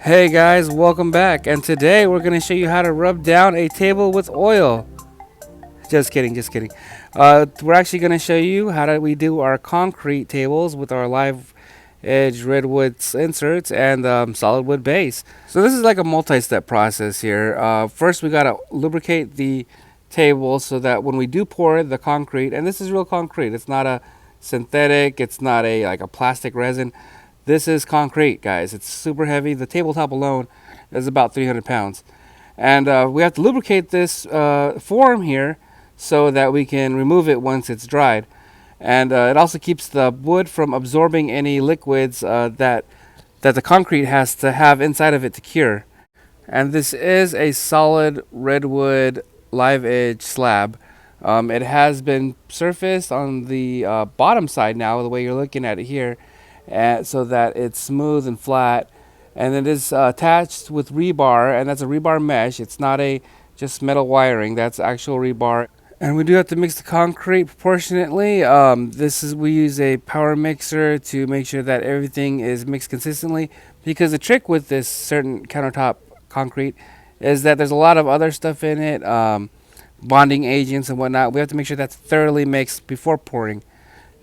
Hey guys, welcome back. And today we're going to show you how to rub down a table with oil. Just kidding, just kidding. We're actually going to show you how we do our concrete tables with our live edge redwood inserts and solid wood base. So this is like a multi-step process here. First we got to lubricate the table so that when we do pour the concrete, and this is real concrete, it's not a synthetic, it's not a plastic resin. This is concrete, guys. It's super heavy. The tabletop alone is about 300 pounds. And we have to lubricate this form here so that we can remove it once it's dried. And it also keeps the wood from absorbing any liquids that the concrete has to have inside of it to cure. And this is a solid redwood live edge slab. It has been surfaced on the bottom side now, the way you're looking at it here, so that it's smooth and flat, and it is attached with rebar, and that's a rebar mesh. It's not just metal wiring, that's actual rebar. And we do have to mix the concrete proportionately. We use a power mixer to make sure that everything is mixed consistently, because the trick with this certain countertop concrete is that there's a lot of other stuff in it, bonding agents and whatnot. We have to make sure that's thoroughly mixed before pouring.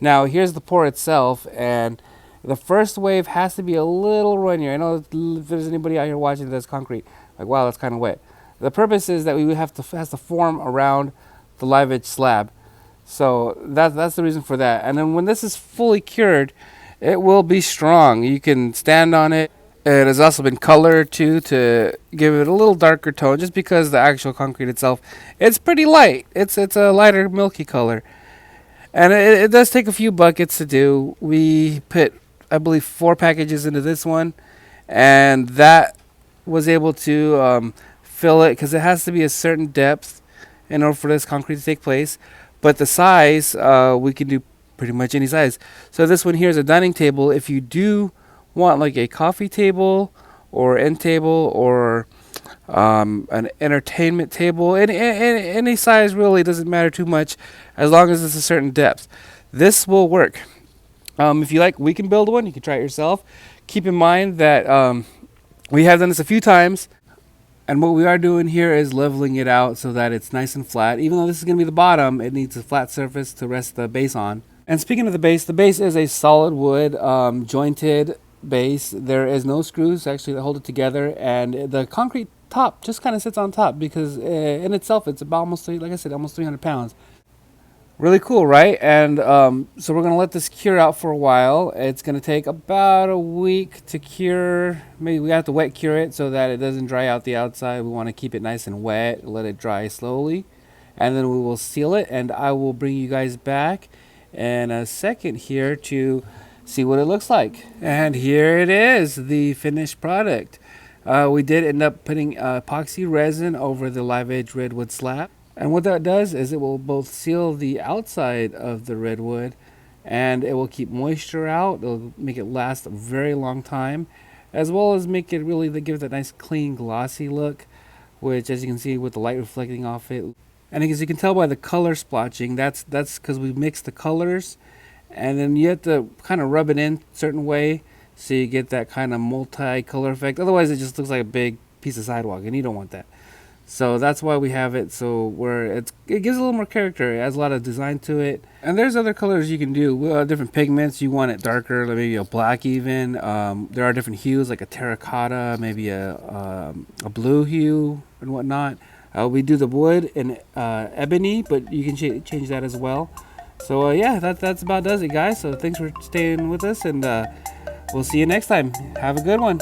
Now here's the pour itself, and the first wave has to be a little runnier. I know if there's anybody out here watching that does concrete, like, wow, that's kind of wet. The purpose is that we has to form around the live edge slab. So that's the reason for that. And then when this is fully cured, it will be strong. You can stand on it. It has also been colored too to give it a little darker tone, just because the actual concrete itself, it's pretty light. It's a lighter milky color. And it does take a few buckets to do. We put, I believe, 4 packages into this one, and that was able to fill it, because it has to be a certain depth in order for this concrete to take place. But the size, we can do pretty much any size. So this one here is a dining table. If you do want like a coffee table or end table or an entertainment table, any size really doesn't matter too much, as long as it's a certain depth. This will work. If you like, we can build one. You can try it yourself. Keep in mind that we have done this a few times, and what we are doing here is leveling it out so that it's nice and flat. Even though this is going to be the bottom, it needs a flat surface to rest the base on. And speaking of the base is a solid wood jointed base. There is no screws actually that hold it together, and the concrete top just kind of sits on top, because in itself it's about almost, like I said, almost 300 pounds. Really cool, right? And so we're going to let this cure out for a while. It's going to take about a week to cure. Maybe we have to wet cure it so that it doesn't dry out the outside. We want to keep it nice and wet, let it dry slowly, and then we will seal it, and I will bring you guys back in a second here to see what it looks like. And here it is, the finished product. We did end up putting epoxy resin over the live edge redwood slab. And what that does is it will both seal the outside of the redwood, and it will keep moisture out. It'll make it last a very long time, as well as make it really give it that nice clean glossy look, which, as you can see with the light reflecting off it, and as you can tell by the color splotching, that's because we mixed the colors, and then you have to kind of rub it in a certain way so you get that kind of multi-color effect. Otherwise it just looks like a big piece of sidewalk, and you don't want that. So that's why we have it, so where it gives a little more character. It adds a lot of design to it. And there's other colors you can do, different pigments. You want it darker, like maybe a black even. There are different hues, like a terracotta, maybe a blue hue and whatnot. We do the wood in ebony, but you can change that as well. So yeah, that's about does it, guys. So thanks for staying with us, and we'll see you next time. Have a good one.